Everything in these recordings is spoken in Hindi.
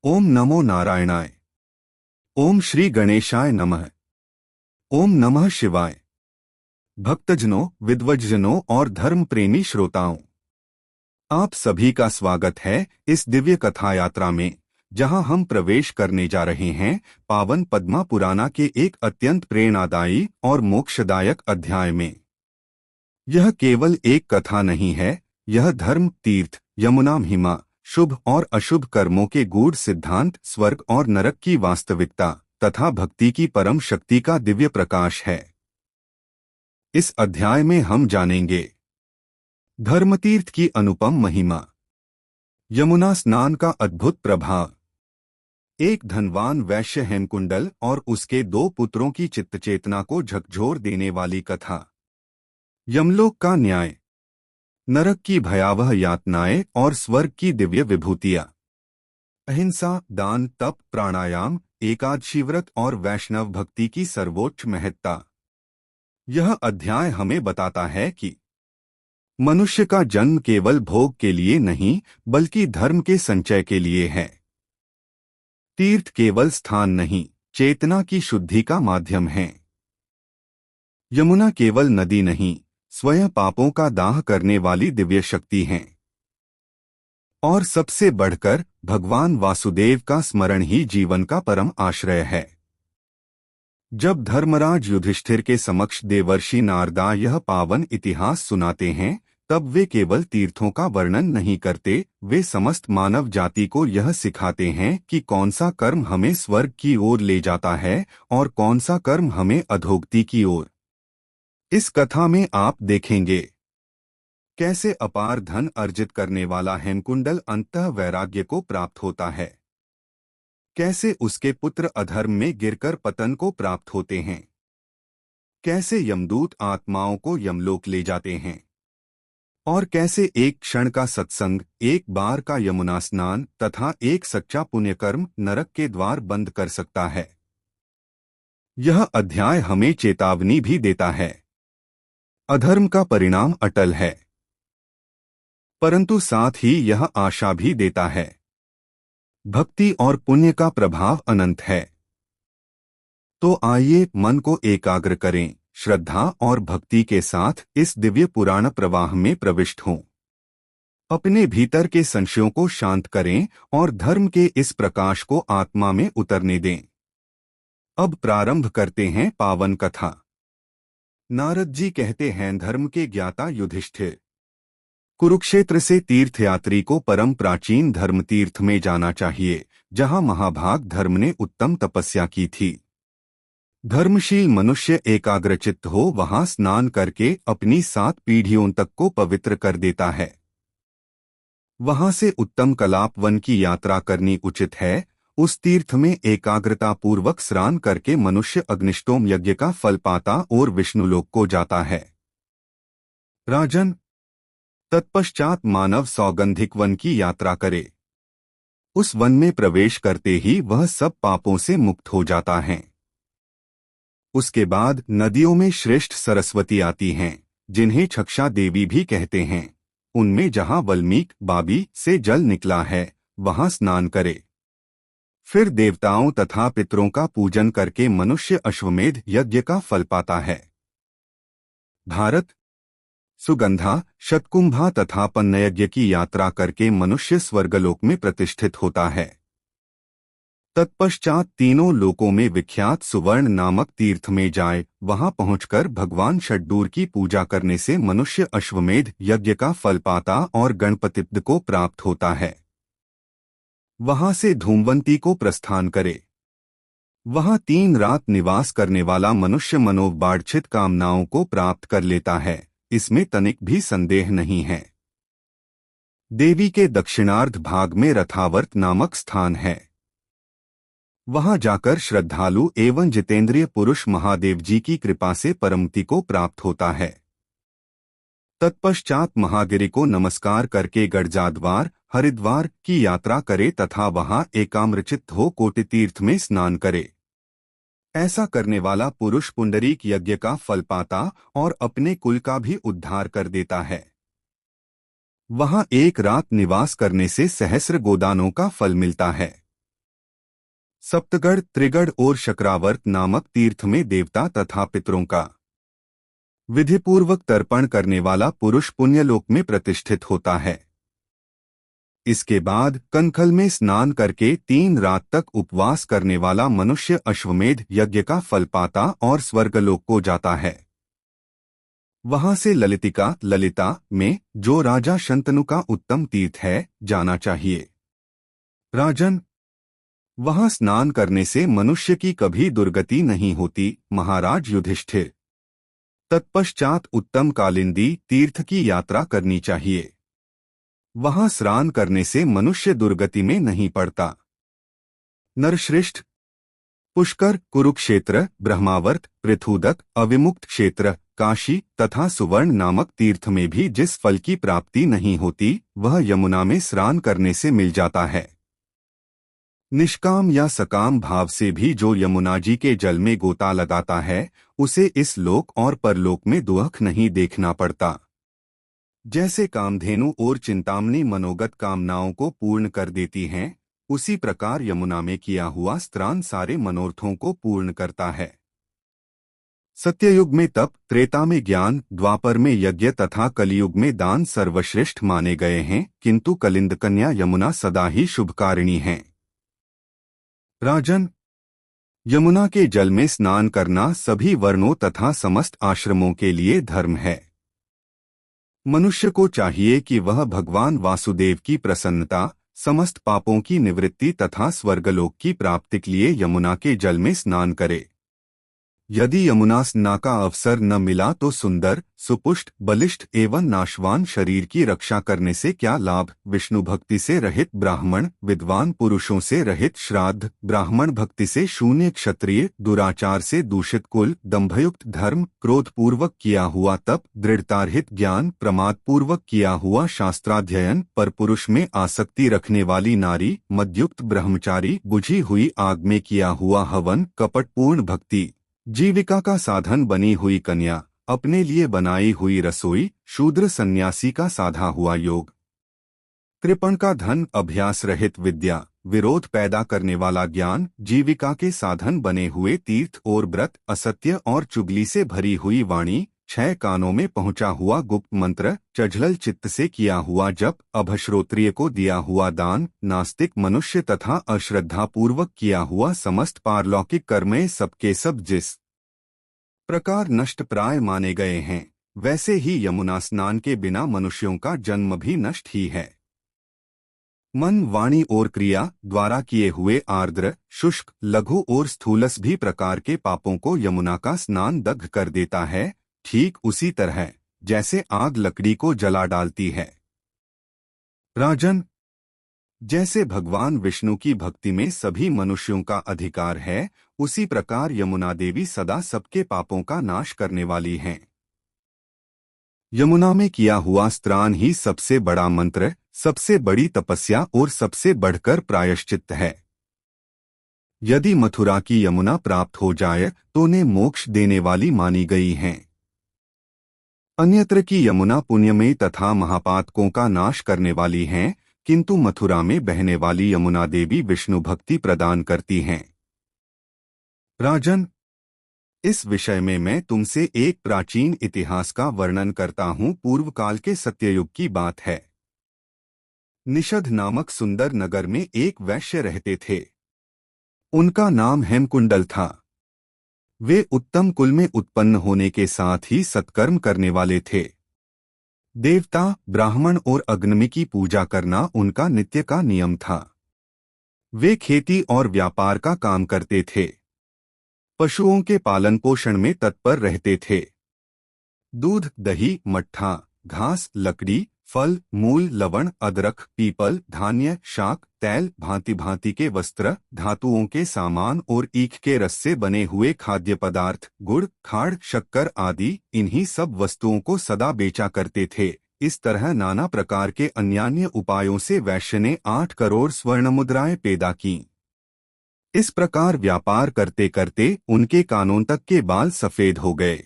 ओम नमो नारायणाय। ओम श्री गणेशाय नमः। ओम नमः शिवाय। भक्तजनों, विद्वज्जनों और धर्म प्रेमी श्रोताओं, आप सभी का स्वागत है इस दिव्य कथा यात्रा में, जहां हम प्रवेश करने जा रहे हैं पावन पद्मा पुराना के एक अत्यंत प्रेरणादायी और मोक्षदायक अध्याय में। यह केवल एक कथा नहीं है, यह धर्म, तीर्थ, यमुना महिमा, शुभ और अशुभ कर्मों के गूढ़ सिद्धांत, स्वर्ग और नरक की वास्तविकता तथा भक्ति की परम शक्ति का दिव्य प्रकाश है। इस अध्याय में हम जानेंगे धर्मतीर्थ की अनुपम महिमा, यमुना स्नान का अद्भुत प्रभाव, एक धनवान वैश्य हेमकुंडल और उसके दो पुत्रों की चित्तचेतना को झकझोर देने वाली कथा, यमलोक का न्याय, नरक की भयावह यातनाएं और स्वर्ग की दिव्य विभूतियां, अहिंसा, दान, तप, प्राणायाम, एकादशी व्रत और वैष्णव भक्ति की सर्वोच्च महत्ता। यह अध्याय हमें बताता है कि मनुष्य का जन्म केवल भोग के लिए नहीं, बल्कि धर्म के संचय के लिए है। तीर्थ केवल स्थान नहीं, चेतना की शुद्धि का माध्यम है। यमुना केवल नदी नहीं, स्वयं पापों का दाह करने वाली दिव्य शक्ति है। और सबसे बढ़कर भगवान वासुदेव का स्मरण ही जीवन का परम आश्रय है। जब धर्मराज युधिष्ठिर के समक्ष देवर्षि नारदा यह पावन इतिहास सुनाते हैं, तब वे केवल तीर्थों का वर्णन नहीं करते, वे समस्त मानव जाति को यह सिखाते हैं कि कौन सा कर्म हमें स्वर्ग की ओर ले जाता है और कौन सा कर्म हमें अधोगति की ओर। इस कथा में आप देखेंगे कैसे अपार धन अर्जित करने वाला हेमकुंडल अंततः वैराग्य को प्राप्त होता है, कैसे उसके पुत्र अधर्म में गिरकर पतन को प्राप्त होते हैं, कैसे यमदूत आत्माओं को यमलोक ले जाते हैं, और कैसे एक क्षण का सत्संग, एक बार का यमुना स्नान तथा एक सच्चा पुण्यकर्म नरक के द्वार बंद कर सकता है। यह अध्याय हमें चेतावनी भी देता है। अधर्म का परिणाम अटल है, परंतु साथ ही यह आशा भी देता है। भक्ति और पुण्य का प्रभाव अनंत है। तो आइए मन को एकाग्र करें, श्रद्धा और भक्ति के साथ इस दिव्य पुराण प्रवाह में प्रविष्ट हों। अपने भीतर के संशयों को शांत करें और धर्म के इस प्रकाश को आत्मा में उतरने दें। अब प्रारंभ करते हैं पावन कथा। नारद जी कहते हैं, धर्म के ज्ञाता युधिष्ठिर, कुरुक्षेत्र से तीर्थयात्री को परम प्राचीन धर्म तीर्थ में जाना चाहिए, जहां महाभाग धर्म ने उत्तम तपस्या की थी। धर्मशील मनुष्य एकाग्रचित्त हो वहां स्नान करके अपनी 7 पीढ़ियों तक को पवित्र कर देता है। वहां से उत्तम कलाप वन की यात्रा करनी उचित है। उस तीर्थ में एकाग्रता पूर्वक स्नान करके मनुष्य अग्निष्टोम यज्ञ का फल पाता और विष्णुलोक को जाता है। राजन, तत्पश्चात मानव सौगंधिक वन की यात्रा करे। उस वन में प्रवेश करते ही वह सब पापों से मुक्त हो जाता है। उसके बाद नदियों में श्रेष्ठ सरस्वती आती हैं, जिन्हें छक्षा देवी भी कहते हैं। उनमें जहां वाल्मीकि बाबी से जल निकला है, वहां स्नान करे। फिर देवताओं तथा पितरों का पूजन करके मनुष्य अश्वमेध यज्ञ का फल पाता है। भारत, सुगंधा, शतकुंभा तथा पन्नयज्ञ की यात्रा करके मनुष्य स्वर्गलोक में प्रतिष्ठित होता है। तत्पश्चात तीनों लोकों में विख्यात सुवर्ण नामक तीर्थ में जाए। वहां पहुंचकर भगवान षड्डूर की पूजा करने से मनुष्य अश्वमेध यज्ञ का फल पाता और गणपतिप्द को प्राप्त होता है। वहां से धूमवंती को प्रस्थान करे। वहां 3 रात निवास करने वाला मनुष्य मनोवांछित कामनाओं को प्राप्त कर लेता है, इसमें तनिक भी संदेह नहीं है। देवी के दक्षिणार्ध भाग में रथावर्त नामक स्थान है। वहां जाकर श्रद्धालु एवं जितेंद्रिय पुरुष महादेव जी की कृपा से परमति को प्राप्त होता है। तत्पश्चात महागिरि को नमस्कार करके गड़जाद्वार, हरिद्वार की यात्रा करे तथा वहां एकाम्रचित्त हो कोटि तीर्थ में स्नान करे। ऐसा करने वाला पुरुष पुंडरीक यज्ञ का फल पाता और अपने कुल का भी उद्धार कर देता है। वहां 1 रात निवास करने से सहस्र गोदानों का फल मिलता है। सप्तगढ़, त्रिगढ़ और शक्रावर्त नामक तीर्थ में देवता तथा पितरों का विधिपूर्वक तर्पण करने वाला पुरुष पुण्यलोक में प्रतिष्ठित होता है। इसके बाद कनखल में स्नान करके 3 रात तक उपवास करने वाला मनुष्य अश्वमेध यज्ञ का फल पाता और स्वर्गलोक को जाता है। वहां से ललिता में, जो राजा शंतनु का उत्तम तीर्थ है, जाना चाहिए। राजन, वहां स्नान करने से मनुष्य की कभी दुर्गति नहीं होती, महाराज युधिष्ठिर। तत्पश्चात उत्तम कालिंदी तीर्थ की यात्रा करनी चाहिए। वहां स्नान करने से मनुष्य दुर्गति में नहीं पड़ता। नरश्रेष्ठ, पुष्कर, कुरुक्षेत्र, ब्रह्मावर्त, पृथुदक, अविमुक्त क्षेत्र, काशी तथा सुवर्ण नामक तीर्थ में भी जिस फल की प्राप्ति नहीं होती, वह यमुना में स्नान करने से मिल जाता है। निष्काम या सकाम भाव से भी जो यमुना जी के जल में गोता लगाता है, उसे इस लोक और परलोक में दुख नहीं देखना पड़ता। जैसे कामधेनु और चिंतामणि मनोगत कामनाओं को पूर्ण कर देती हैं, उसी प्रकार यमुना में किया हुआ स्नान सारे मनोरथों को पूर्ण करता है। सत्ययुग में तप, त्रेता में ज्ञान, द्वापर में यज्ञ तथा कलियुग में दान सर्वश्रेष्ठ माने गए हैं, किंतु कलिंद कन्या यमुना सदा ही शुभकारिणी हैं। राजन, यमुना के जल में स्नान करना सभी वर्णों तथा समस्त आश्रमों के लिए धर्म है। मनुष्य को चाहिए कि वह भगवान वासुदेव की प्रसन्नता, समस्त पापों की निवृत्ति तथा स्वर्गलोक की प्राप्ति के लिए यमुना के जल में स्नान करे। यदि यमुना स्नान का अवसर न मिला तो सुंदर, सुपुष्ट, बलिष्ठ एवं नाशवान शरीर की रक्षा करने से क्या लाभ। विष्णु भक्ति से रहित ब्राह्मण, विद्वान पुरुषों से रहित श्राद्ध, ब्राह्मण भक्ति से शून्य क्षत्रिय, दुराचार से दूषित कुल, दंभयुक्त धर्म, क्रोधपूर्वक किया हुआ तप, दृढ़तारहित ज्ञान, प्रमादपूर्वक किया हुआ शास्त्राध्ययन, परपुरुष में आसक्ति रखने वाली नारी, मद्युक्त ब्रह्मचारी, बुझी हुई आग में किया हुआ हवन, कपटपूर्ण भक्ति, जीविका का साधन बनी हुई कन्या, अपने लिए बनाई हुई रसोई, शूद्र सन्यासी का साधा हुआ योग, कृपण का धन, अभ्यास रहित विद्या, विरोध पैदा करने वाला ज्ञान, जीविका के साधन बने हुए तीर्थ और व्रत, असत्य और चुगली से भरी हुई वाणी, 6 कानों में पहुंचा हुआ गुप्त मंत्र, चंचल चित्त से किया हुआ जप, अभश्रोत्रिय को दिया हुआ दान, नास्तिक मनुष्य तथा अश्रद्धापूर्वक किया हुआ समस्त पारलौकिक कर्म, सबके सब जिस प्रकार नष्ट प्राय माने गए हैं, वैसे ही यमुना स्नान के बिना मनुष्यों का जन्म भी नष्ट ही है। मन, वाणी और क्रिया द्वारा किए हुए आर्द्र, शुष्क, लघु और स्थूलस भी प्रकार के पापों को यमुना का स्नान दग्ध कर देता है, ठीक उसी तरह जैसे आग लकड़ी को जला डालती है। राजन, जैसे भगवान विष्णु की भक्ति में सभी मनुष्यों का अधिकार है, उसी प्रकार यमुना देवी सदा सबके पापों का नाश करने वाली हैं। यमुना में किया हुआ स्नान ही सबसे बड़ा मंत्र, सबसे बड़ी तपस्या और सबसे बढ़कर प्रायश्चित्त है। यदि मथुरा की यमुना प्राप्त हो जाए तो उन्हें मोक्ष देने वाली मानी गई हैं। अन्यत्र की यमुना पुण्य में तथा महापातकों का नाश करने वाली हैं, किंतु मथुरा में बहने वाली यमुना देवी विष्णु भक्ति प्रदान करती हैं। राजन, इस विषय में मैं तुमसे एक प्राचीन इतिहास का वर्णन करता हूँ। पूर्व काल के सत्ययुग की बात है। निषद नामक सुंदर नगर में एक वैश्य रहते थे। उनका नाम हेमकुंडल था। वे उत्तम कुल में उत्पन्न होने के साथ ही सत्कर्म करने वाले थे। देवता, ब्राह्मण और अग्नि की पूजा करना उनका नित्य का नियम था। वे खेती और व्यापार का काम करते थे। पशुओं के पालन पोषण में तत्पर रहते थे। दूध, दही, मट्ठा, घास, लकड़ी, फल, मूल, लवण, अदरक, पीपल, धान्य, शाक, तैल, भांति भांति के वस्त्र, धातुओं के सामान और ईख के रस से बने हुए खाद्य पदार्थ, गुड़, खाड़, शक्कर आदि, इन्हीं सब वस्तुओं को सदा बेचा करते थे। इस तरह नाना प्रकार के अन्यान्य उपायों से वैश्य ने 8 करोड़ स्वर्ण मुद्राएं पैदा की। इस प्रकार व्यापार करते करते उनके कानों तक के बाल सफेद हो गए।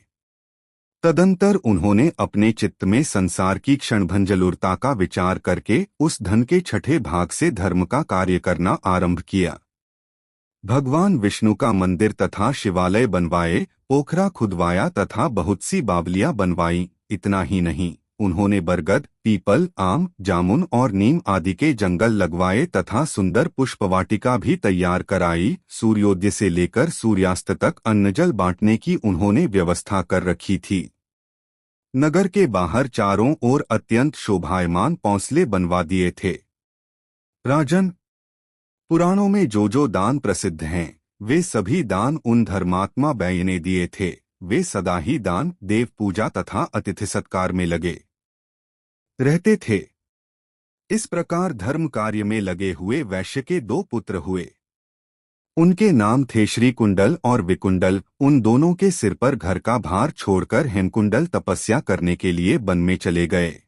तदंतर उन्होंने अपने चित्त में संसार की क्षणभंजलुरता का विचार करके उस धन के 6ठे भाग से धर्म का कार्य करना आरंभ किया। भगवान विष्णु का मंदिर तथा शिवालय बनवाए, पोखरा खुदवाया तथा बहुत सी बावलियां बनवाई। इतना ही नहीं, उन्होंने बरगद, पीपल, आम, जामुन और नीम आदि के जंगल लगवाए तथा सुंदर पुष्पवाटिका भी तैयार कराई। सूर्योदय से लेकर सूर्यास्त तक अन्नजल बांटने की उन्होंने व्यवस्था कर रखी थी। नगर के बाहर चारों ओर अत्यंत शोभायमान पौंसले बनवा दिए थे। राजन, पुराणों में जो दान प्रसिद्ध हैं, वे सभी दान उन धर्मात्मा व्यय ने दिए थे। वे सदा ही दान, देव पूजा तथा अतिथि सत्कार में लगे रहते थे। इस प्रकार धर्म कार्य में लगे हुए वैश्य के दो पुत्र हुए। उनके नाम थे श्री कुंडल और विकुंडल। उन दोनों के सिर पर घर का भार छोड़कर हेमकुंडल तपस्या करने के लिए वन में चले गए।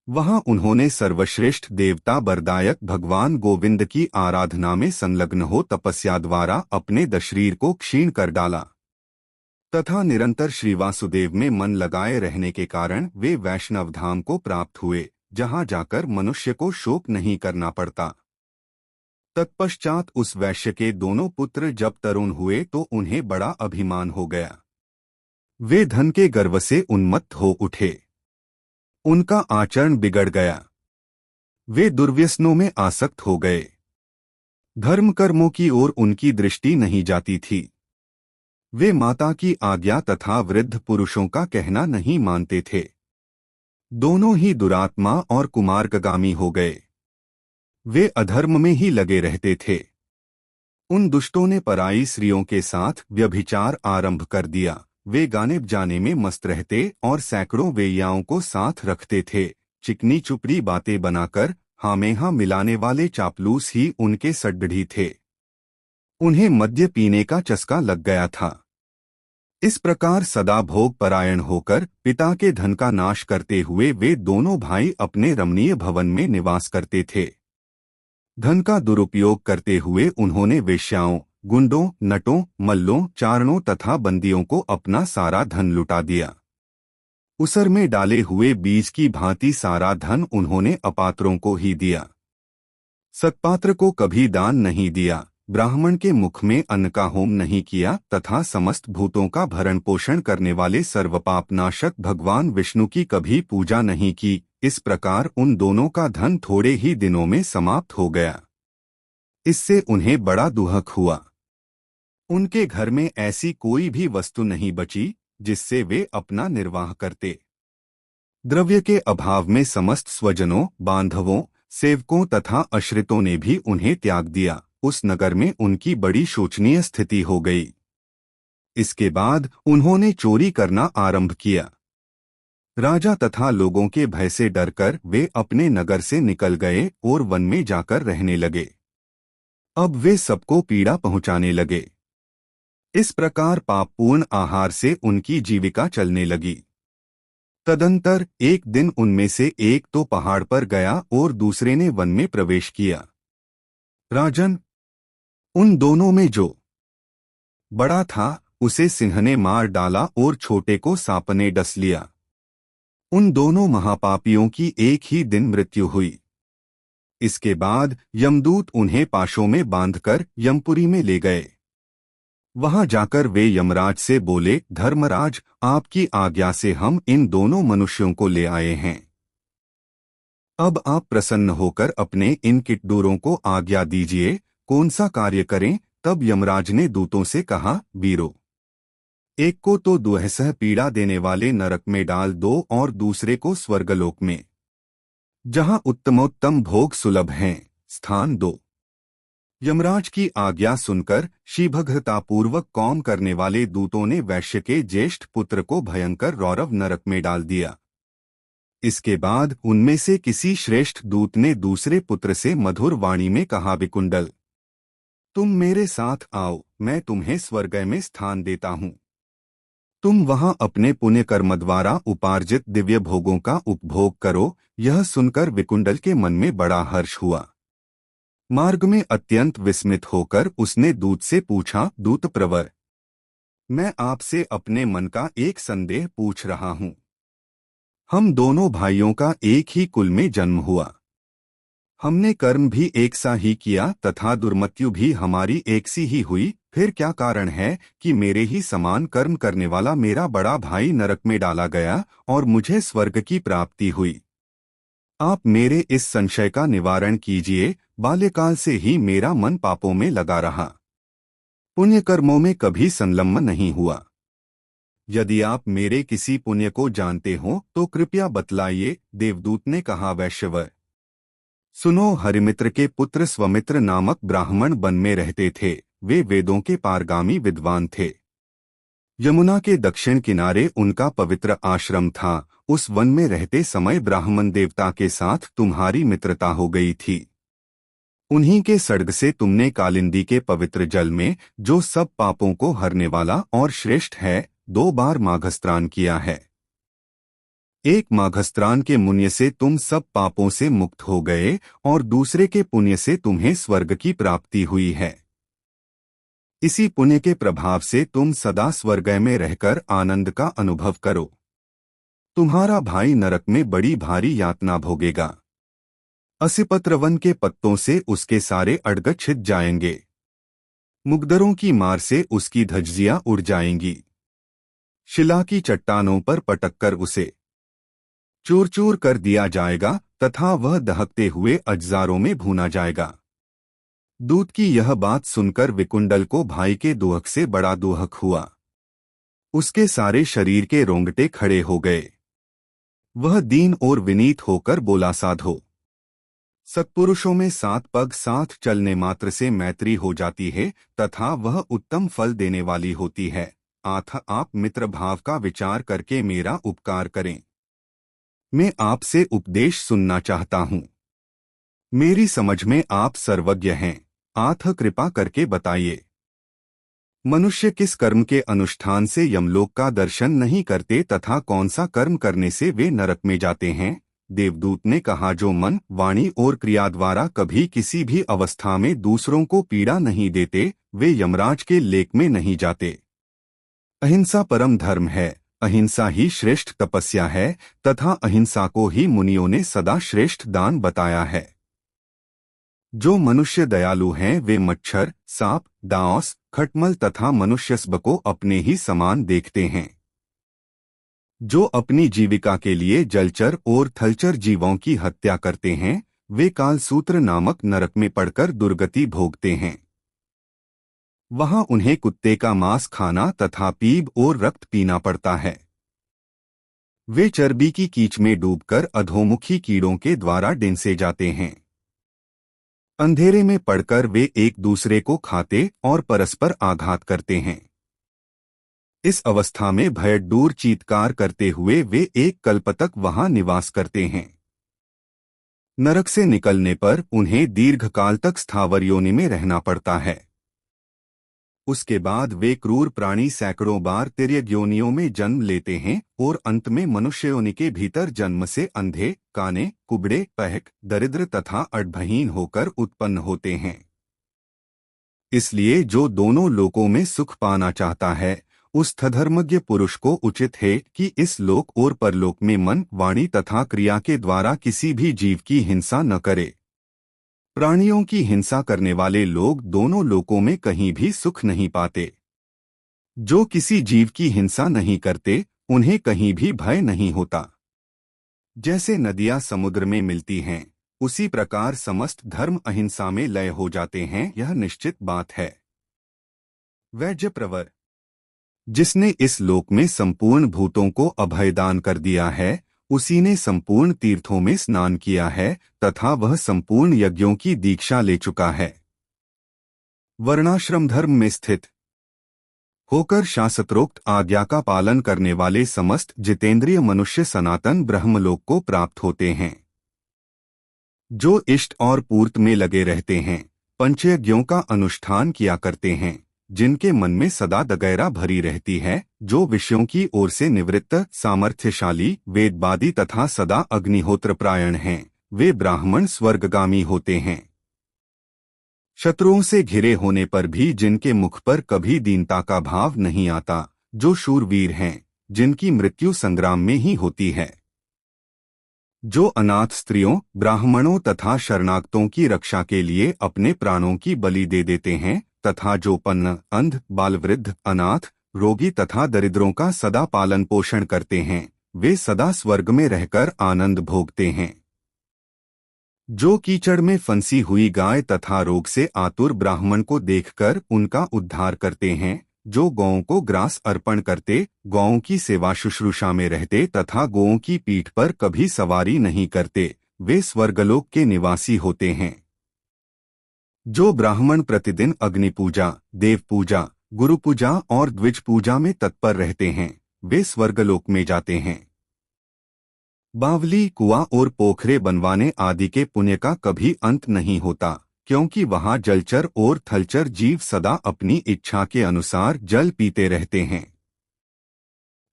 वहां उन्होंने सर्वश्रेष्ठ देवता वरदायक भगवान गोविंद की आराधना में संलग्न हो तपस्या द्वारा अपने शरीर को क्षीण कर डाला तथा निरंतर श्री वासुदेव में मन लगाए रहने के कारण वे वैष्णव धाम को प्राप्त हुए, जहां जाकर मनुष्य को शोक नहीं करना पड़ता। तत्पश्चात उस वैश्य के दोनों पुत्र जब तरुण हुए तो उन्हें बड़ा अभिमान हो गया। वे धन के गर्व से उन्मत्त हो उठे। उनका आचरण बिगड़ गया। वे दुर्व्यसनों में आसक्त हो गए। धर्म कर्मों की ओर उनकी दृष्टि नहीं जाती थी। वे माता की आज्ञा तथा वृद्ध पुरुषों का कहना नहीं मानते थे। दोनों ही दुरात्मा और कुमार्गगामी हो गए। वे अधर्म में ही लगे रहते थे। उन दुष्टों ने पराई स्त्रियों के साथ व्यभिचार आरंभ कर दिया। वे गाने बजाने में मस्त रहते और सैकड़ों वेश्याओं को साथ रखते थे। चिकनी चुपड़ी बातें बनाकर हामेहा मिलाने वाले चापलूस ही उनके सड्ढी थे। उन्हें मद्य पीने का चस्का लग गया था। इस प्रकार सदा भोग परायण होकर पिता के धन का नाश करते हुए वे दोनों भाई अपने रमणीय भवन में निवास करते थे। धन का दुरुपयोग करते हुए उन्होंने वेश्याओं, गुंडों, नटों, मल्लों, चारणों तथा बंदियों को अपना सारा धन लुटा दिया। उसर में डाले हुए बीज की भांति सारा धन उन्होंने अपात्रों को ही दिया। सत्पात्र को कभी दान नहीं दिया, ब्राह्मण के मुख में अन्न का होम नहीं किया तथा समस्त भूतों का भरण पोषण करने वाले सर्वपापनाशक भगवान विष्णु की कभी पूजा नहीं की। इस प्रकार उन दोनों का धन थोड़े ही दिनों में समाप्त हो गया। इससे उन्हें बड़ा दुहक हुआ। उनके घर में ऐसी कोई भी वस्तु नहीं बची जिससे वे अपना निर्वाह करते। द्रव्य के अभाव में समस्त स्वजनों, बांधवों, सेवकों तथा आश्रितों ने भी उन्हें त्याग दिया। उस नगर में उनकी बड़ी शोचनीय स्थिति हो गई। इसके बाद उन्होंने चोरी करना आरंभ किया। राजा तथा लोगों के भय से डरकर वे अपने नगर से निकल गए और वन में जाकर रहने लगे। अब वे सबको पीड़ा पहुंचाने लगे। इस प्रकार पापपूर्ण आहार से उनकी जीविका चलने लगी। तदंतर एक दिन उनमें से एक तो पहाड़ पर गया और दूसरे ने वन में प्रवेश किया। राजन, उन दोनों में जो बड़ा था उसे सिंह ने मार डाला और छोटे को सांप ने डस लिया। उन दोनों महापापियों की एक ही दिन मृत्यु हुई। इसके बाद यमदूत उन्हें पाशों में बांधकर यमपुरी में ले गए। वहां जाकर वे यमराज से बोले, धर्मराज, आपकी आज्ञा से हम इन दोनों मनुष्यों को ले आए हैं। अब आप प्रसन्न होकर अपने इन किट्टूरों को आज्ञा दीजिए, कौन सा कार्य करें। तब यमराज ने दूतों से कहा, वीरो, एक को तो दुहसह पीड़ा देने वाले नरक में डाल दो और दूसरे को स्वर्गलोक में, जहां उत्तमोत्तम भोग सुलभ हैं, स्थान दो। यमराज की आज्ञा सुनकर शीघ्रतापूर्वक कौम करने वाले दूतों ने वैश्य के ज्येष्ठ पुत्र को भयंकर रौरव नरक में डाल दिया। इसके बाद उनमें से किसी श्रेष्ठ दूत ने दूसरे पुत्र से मधुर वाणी में कहा, विकुंडल, तुम मेरे साथ आओ, मैं तुम्हें स्वर्ग में स्थान देता हूँ। तुम वहां अपने पुण्य कर्म द्वारा उपार्जित दिव्य भोगों का उपभोग करो। यह सुनकर विकुंडल के मन में बड़ा हर्ष हुआ। मार्ग में अत्यंत विस्मित होकर उसने दूत से पूछा, दूत प्रवर, मैं आपसे अपने मन का एक संदेह पूछ रहा हूँ। हम दोनों भाइयों का एक ही कुल में जन्म हुआ। हमने कर्म भी एक सा ही किया तथा दुर्मत्यु भी हमारी एक सी ही हुई, फिर क्या कारण है कि मेरे ही समान कर्म करने वाला मेरा बड़ा भाई नरक में डाला गया और मुझे स्वर्ग की प्राप्ति हुई। आप मेरे इस संशय का निवारण कीजिए। बाल्यकाल से ही मेरा मन पापों में लगा रहा, पुण्य कर्मों में कभी संलग्न नहीं हुआ। यदि आप मेरे किसी पुण्य को जानते हो तो कृपया बतलाइए। देवदूत ने कहा, वैश्यवर सुनो, हरिमित्र के पुत्र स्वमित्र नामक ब्राह्मण वन में रहते थे। वे वेदों के पारगामी विद्वान थे। यमुना के दक्षिण किनारे उनका पवित्र आश्रम था। उस वन में रहते समय ब्राह्मण देवता के साथ तुम्हारी मित्रता हो गई थी। उन्हीं के सड्ग से तुमने कालिंदी के पवित्र जल में, जो सब पापों को हरने वाला और श्रेष्ठ है, 2 बार माघस्नान किया है। एक माघस्नान के पुण्य से तुम सब पापों से मुक्त हो गए और दूसरे के पुण्य से तुम्हें स्वर्ग की प्राप्ति हुई है। इसी पुण्य के प्रभाव से तुम सदा स्वर्ग में रहकर आनंद का अनुभव करो। तुम्हारा भाई नरक में बड़ी भारी यातना भोगेगा। असिपत्र वन के पत्तों से उसके सारे अड़ग छिद जाएंगे। मुगदरों की मार से उसकी धज्जियां उड़ जाएंगी। शिला की चट्टानों पर पटककर उसे चूर चूर कर दिया जाएगा तथा वह दहकते हुए अजजारों में भूना जाएगा। दूत की यह बात सुनकर विकुंडल को भाई के दुहक से बड़ा दुहक हुआ। उसके सारे शरीर के रोंगटे खड़े हो गए। वह दीन और विनीत होकर बोला, साधो, सत्पुरुषों में 7 पग साथ चलने मात्र से मैत्री हो जाती है तथा वह उत्तम फल देने वाली होती है। आप मित्र भाव का विचार करके मेरा उपकार करें। मैं आपसे उपदेश सुनना चाहता हूँ। मेरी समझ में आप सर्वज्ञ हैं। कृपा करके बताइए, मनुष्य किस कर्म के अनुष्ठान से यमलोक का दर्शन नहीं करते तथा कौन सा कर्म करने से वे नरक में जाते हैं? देवदूत ने कहा, जो मन, वाणी और क्रिया द्वारा कभी किसी भी अवस्था में दूसरों को पीड़ा नहीं देते, वे यमराज के लेक में नहीं जाते। अहिंसा परम धर्म है। अहिंसा ही श्रेष्ठ तपस्या है तथा अहिंसा को ही मुनियों ने सदा श्रेष्ठ दान बताया है। जो मनुष्य दयालु हैं वे मच्छर, सांप, दांस, खटमल तथा मनुष्यस्व को अपने ही समान देखते हैं। जो अपनी जीविका के लिए जलचर और थलचर जीवों की हत्या करते हैं, वे कालसूत्र नामक नरक में पड़कर दुर्गति भोगते हैं। वहां उन्हें कुत्ते का मांस खाना तथा पीप और रक्त पीना पड़ता है। वे चर्बी की कीच में डूबकर अधोमुखी कीड़ों के द्वारा डिंसे जाते हैं। अंधेरे में पड़कर वे एक दूसरे को खाते और परस्पर आघात करते हैं। इस अवस्था में भयडूर चीत्कार करते हुए वे एक कल्प तक वहां निवास करते हैं। नरक से निकलने पर उन्हें दीर्घकाल तक स्थावर योनि में रहना पड़ता है। उसके बाद वे क्रूर प्राणी सैकड़ों बार तिर्यक योनियों में जन्म लेते हैं और अंत में मनुष्य योनि के भीतर जन्म से अंधे, काने, कुबड़े, पहक, दरिद्र तथा अडभहीन होकर उत्पन्न होते हैं। इसलिए जो दोनों लोकों में सुख पाना चाहता है, उस धर्मज्ञ पुरुष को उचित है कि इस लोक और परलोक में मन, वाणी तथा क्रिया के द्वारा किसी भी जीव की हिंसा न करे। प्राणियों की हिंसा करने वाले लोग दोनों लोकों में कहीं भी सुख नहीं पाते। जो किसी जीव की हिंसा नहीं करते, उन्हें कहीं भी भय नहीं होता। जैसे नदियां समुद्र में मिलती हैं, उसी प्रकार समस्त धर्म अहिंसा में लय हो जाते हैं, यह निश्चित बात है। वैज्य प्रवर, जिसने इस लोक में संपूर्ण भूतों को अभयदान कर दिया है, उसी ने संपूर्ण तीर्थों में स्नान किया है तथा वह संपूर्ण यज्ञों की दीक्षा ले चुका है। वर्णाश्रम धर्म में स्थित होकर शास्त्रोक्त आज्ञा का पालन करने वाले समस्त जितेंद्रिय मनुष्य सनातन ब्रह्मलोक को प्राप्त होते हैं। जो इष्ट और पूर्त में लगे रहते हैं, पंचयज्ञों का अनुष्ठान किया करते हैं, जिनके मन में सदा दगैरा भरी रहती है, जो विषयों की ओर से निवृत्त, सामर्थ्यशाली, वेदवादी तथा सदा अग्निहोत्र प्रायण हैं, वे ब्राह्मण स्वर्गगामी होते हैं। शत्रुओं से घिरे होने पर भी जिनके मुख पर कभी दीनता का भाव नहीं आता, जो शूरवीर हैं, जिनकी मृत्यु संग्राम में ही होती है, जो अनाथ स्त्रियों, ब्राह्मणों तथा शरणागतों की रक्षा के लिए अपने प्राणों की बलि दे देते हैं, तथा जो पन्न, अंध, बालवृद्ध, अनाथ, रोगी तथा दरिद्रों का सदा पालन पोषण करते हैं, वे सदा स्वर्ग में रहकर आनंद भोगते हैं। जो कीचड़ में फंसी हुई गाय तथा रोग से आतुर ब्राह्मण को देखकर उनका उद्धार करते हैं, जो गौओं को ग्रास अर्पण करते, गौओं की सेवा शुश्रूषा में रहते तथा गौओं की पीठ पर कभी सवारी नहीं करते, वे स्वर्गलोक के निवासी होते हैं। जो ब्राह्मण प्रतिदिन अग्नि पूजा, देव पूजा, गुरु पूजा और द्विज पूजा में तत्पर रहते हैं, वे स्वर्गलोक में जाते हैं। बावली, कुआं और पोखरे बनवाने आदि के पुण्य का कभी अंत नहीं होता, क्योंकि वहां जलचर और थलचर जीव सदा अपनी इच्छा के अनुसार जल पीते रहते हैं।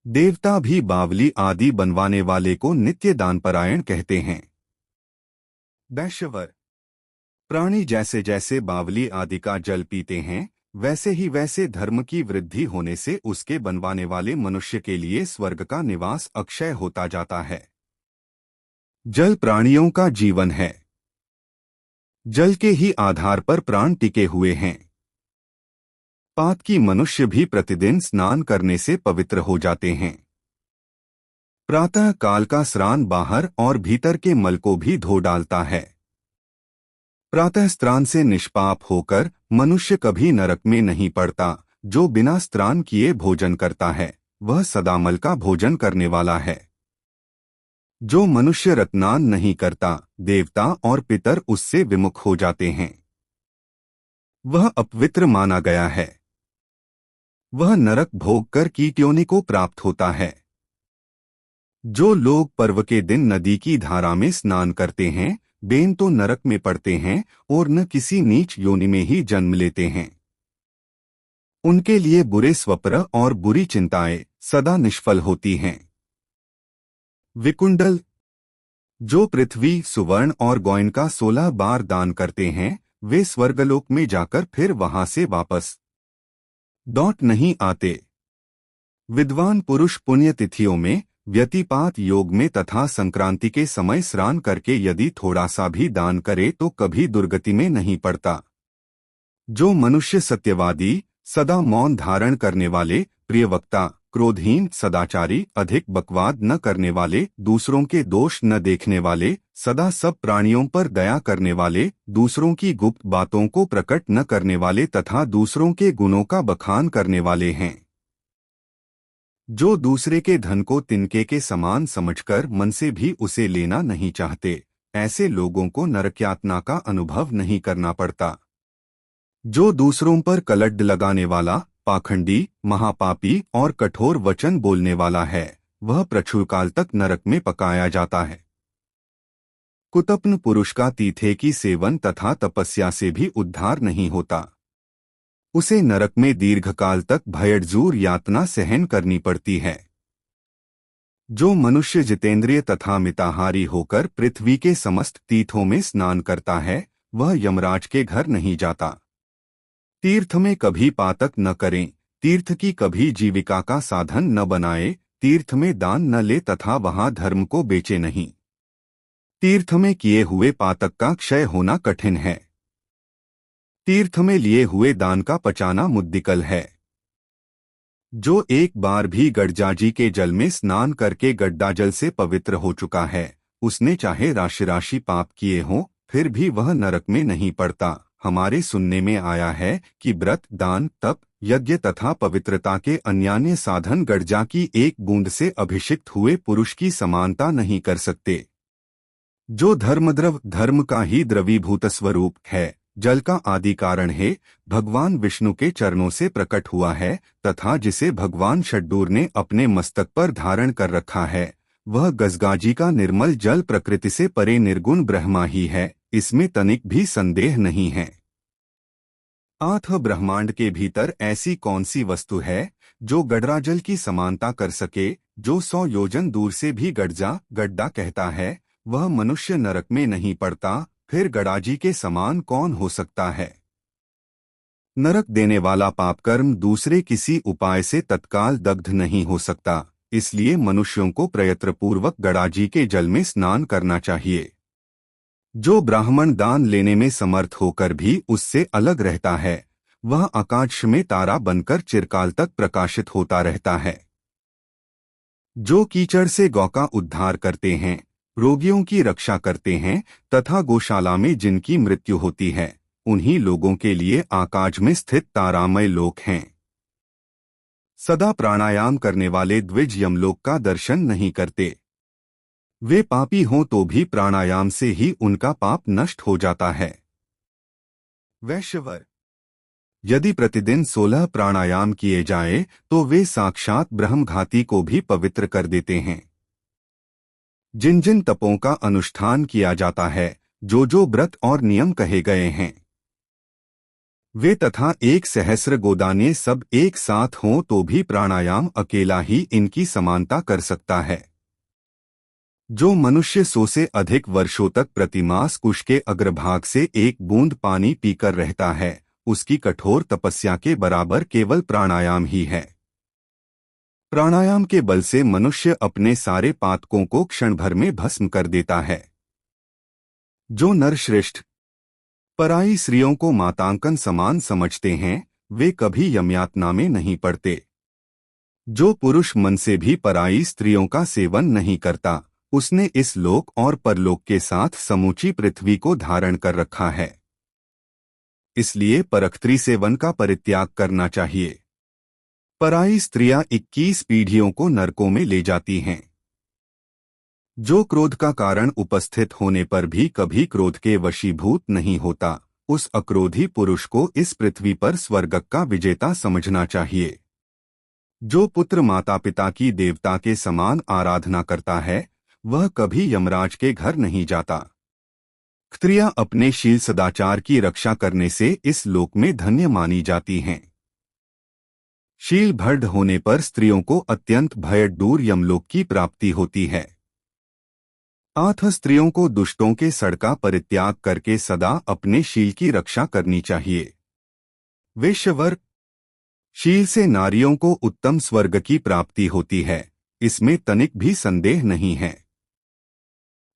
देवता भी बावली आदि बनवाने वाले को नित्य दानपरायण कहते हैं। वैश्यवर प्राणी जैसे जैसे बावली आदि का जल पीते हैं, वैसे ही वैसे धर्म की वृद्धि होने से उसके बनवाने वाले मनुष्य के लिए स्वर्ग का निवास अक्षय होता जाता है। जल प्राणियों का जीवन है। जल के ही आधार पर प्राण टिके हुए हैं। पातकी मनुष्य भी प्रतिदिन स्नान करने से पवित्र हो जाते हैं। प्रातः काल का स्नान बाहर और भीतर के मल को भी धो डालता है। प्रातः स्नान से निष्पाप होकर मनुष्य कभी नरक में नहीं पड़ता। जो बिना स्नान किए भोजन करता है, वह सदा मल का भोजन करने वाला है। जो मनुष्य रत्नान नहीं करता, देवता और पितर उससे विमुख हो जाते हैं। वह अपवित्र माना गया है। वह नरक भोगकर कीट्योनि को प्राप्त होता है। जो लोग पर्व के दिन नदी की धारा में स्नान करते हैं, बेन तो नरक में पड़ते हैं और न किसी नीच योनि में ही जन्म लेते हैं। उनके लिए बुरे स्वप्न और बुरी चिंताएं सदा निष्फल होती हैं। विकुंडल जो पृथ्वी, सुवर्ण और गौइन का 16 बार दान करते हैं, वे स्वर्गलोक में जाकर फिर वहां से वापस लौट नहीं आते। विद्वान पुरुष पुण्यतिथियों में, व्यतिपात योग में तथा संक्रांति के समय स्नान करके यदि थोड़ा सा भी दान करे तो कभी दुर्गति में नहीं पड़ता। जो मनुष्य सत्यवादी, सदा मौन धारण करने वाले, प्रियवक्ता, क्रोधहीन, सदाचारी, अधिक बकवाद न करने वाले, दूसरों के दोष न देखने वाले, सदा सब प्राणियों पर दया करने वाले, दूसरों की गुप्त बातों को प्रकट न करने वाले तथा दूसरों के गुणों का बखान करने वाले हैं। जो दूसरे के धन को तिनके के समान समझकर मन से भी उसे लेना नहीं चाहते, ऐसे लोगों को नरकयातना का अनुभव नहीं करना पड़ता। जो दूसरों पर कलड्ड लगाने वाला, पाखंडी, महापापी और कठोर वचन बोलने वाला है, वह प्रचुरकाल तक नरक में पकाया जाता है। कुतप्न पुरुष का तीखे की सेवन तथा तपस्या से भी उद्धार नहीं होता। उसे नरक में दीर्घकाल तक भयजूर यातना सहन करनी पड़ती है। जो मनुष्य जितेंद्रिय तथा मिताहारी होकर पृथ्वी के समस्त तीर्थों में स्नान करता है, वह यमराज के घर नहीं जाता। तीर्थ में कभी पातक न करें, तीर्थ की कभी जीविका का साधन न बनाए, तीर्थ में दान न ले तथा वहां धर्म को बेचे नहीं। तीर्थ में किए हुए पातक का क्षय होना कठिन है। तीर्थ में लिए हुए दान का पचाना मुद्दिकल है। जो एक बार भी गड्जाजी के जल में स्नान करके गड्डा जल से पवित्र हो चुका है, उसने चाहे राशि राशि पाप किए हों, फिर भी वह नरक में नहीं पड़ता। हमारे सुनने में आया है कि व्रत, दान, तप, यज्ञ तथा पवित्रता के अन्यान्य साधन गड्जा की एक बूंद से अभिषिक्त हुए पुरुष की समानता नहीं कर सकते। जो धर्मद्रव धर्म का ही द्रवीभूत स्वरूप है, जल का आदि कारण है, भगवान विष्णु के चरणों से प्रकट हुआ है तथा जिसे भगवान षड्डूर ने अपने मस्तक पर धारण कर रखा है, वह गजगाजी का निर्मल जल प्रकृति से परे निर्गुण ब्रह्मा ही है, इसमें तनिक भी संदेह नहीं है। आठ ब्रह्मांड के भीतर ऐसी कौन सी वस्तु है जो गडराजल की समानता कर सके? जो 100 योजन दूर से भी गड्डा कहता है, वह मनुष्य नरक में नहीं पड़ता, फिर गडाजी के समान कौन हो सकता है? नरक देने वाला पापकर्म दूसरे किसी उपाय से तत्काल दग्ध नहीं हो सकता, इसलिए मनुष्यों को प्रयत्नपूर्वक गड़ाजी के जल में स्नान करना चाहिए। जो ब्राह्मण दान लेने में समर्थ होकर भी उससे अलग रहता है, वह आकाश में तारा बनकर चिरकाल तक प्रकाशित होता रहता है। जो कीचड़ से गौ का उद्धार करते हैं, रोगियों की रक्षा करते हैं तथा गौशाला में जिनकी मृत्यु होती है, उन्हीं लोगों के लिए आकाश में स्थित तारामय लोक हैं। सदा प्राणायाम करने वाले द्विज यमलोक का दर्शन नहीं करते। वे पापी हों तो भी प्राणायाम से ही उनका पाप नष्ट हो जाता है। वैश्यवर, यदि प्रतिदिन 16 प्राणायाम किए जाए तो वे साक्षात ब्रह्मघाती को भी पवित्र कर देते हैं। जिन जिन तपों का अनुष्ठान किया जाता है, जो जो व्रत और नियम कहे गए हैं, वे तथा 1,000 गोदाने सब एक साथ हों तो भी प्राणायाम अकेला ही इनकी समानता कर सकता है। जो मनुष्य 100 से अधिक वर्षों तक प्रतिमास कुश के अग्रभाग से एक बूंद पानी पीकर रहता है, उसकी कठोर तपस्या के बराबर केवल प्राणायाम ही है। प्राणायाम के बल से मनुष्य अपने सारे पातकों को क्षण भर में भस्म कर देता है। जो नरश्रेष्ठ पराई स्त्रियों को मातांकन समान समझते हैं, वे कभी यमयातना में नहीं पड़ते। जो पुरुष मन से भी पराई स्त्रियों का सेवन नहीं करता, उसने इस लोक और परलोक के साथ समूची पृथ्वी को धारण कर रखा है। इसलिए परस्त्री सेवन का परित्याग करना चाहिए। पराई स्त्रियां 21 पीढ़ियों को नरकों में ले जाती हैं। जो क्रोध का कारण उपस्थित होने पर भी कभी क्रोध के वशीभूत नहीं होता, उस अक्रोधी पुरुष को इस पृथ्वी पर स्वर्ग का विजेता समझना चाहिए। जो पुत्र माता पिता की देवता के समान आराधना करता है, वह कभी यमराज के घर नहीं जाता। स्त्रियां अपने शील सदाचार की रक्षा करने से इस लोक में धन्य मानी जाती हैं। शील भ्रष्ट होने पर स्त्रियों को अत्यंत भय दूर यमलोक की प्राप्ति होती है। आठ स्त्रियों को दुष्टों के सड़का परित्याग करके सदा अपने शील की रक्षा करनी चाहिए। वेश्यवर, शील से नारियों को उत्तम स्वर्ग की प्राप्ति होती है, इसमें तनिक भी संदेह नहीं है।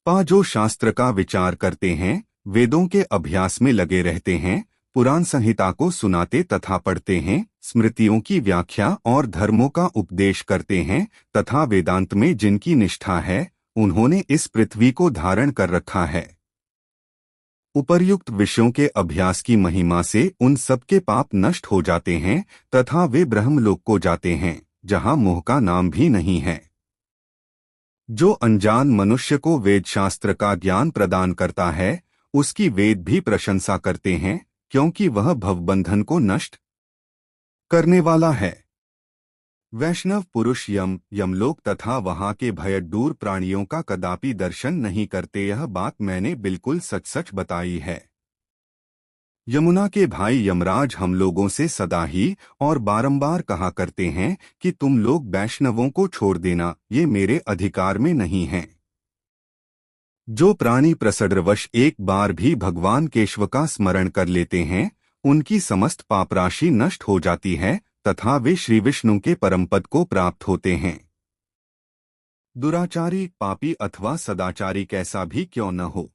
जो शास्त्र का विचार करते हैं, वेदों के अभ्यास में लगे रहते हैं, पुराण संहिता को सुनाते तथा पढ़ते हैं, स्मृतियों की व्याख्या और धर्मों का उपदेश करते हैं तथा वेदांत में जिनकी निष्ठा है, उन्होंने इस पृथ्वी को धारण कर रखा है। उपर्युक्त विषयों के अभ्यास की महिमा से उन सबके पाप नष्ट हो जाते हैं तथा वे ब्रह्मलोक को जाते हैं, जहां मोह का नाम भी नहीं है। जो अनजान मनुष्य को वेद शास्त्र का ज्ञान प्रदान करता है, उसकी वेद भी प्रशंसा करते हैं, क्योंकि वह भवबंधन को नष्ट करने वाला है। वैष्णव पुरुष यमलोक तथा वहां के भयदूर प्राणियों का कदापि दर्शन नहीं करते। यह बात मैंने बिल्कुल सच सच बताई है। यमुना के भाई यमराज हम लोगों से सदा ही और बारंबार कहा करते हैं कि तुम लोग वैष्णवों को छोड़ देना, ये मेरे अधिकार में नहीं है। जो प्राणी प्रसड्रवश एक बार भी भगवान केशव का स्मरण कर लेते हैं, उनकी समस्त पापराशि नष्ट हो जाती है तथा वे श्री विष्णु के परमपद को प्राप्त होते हैं। दुराचारी, पापी अथवा सदाचारी कैसा भी क्यों न हो,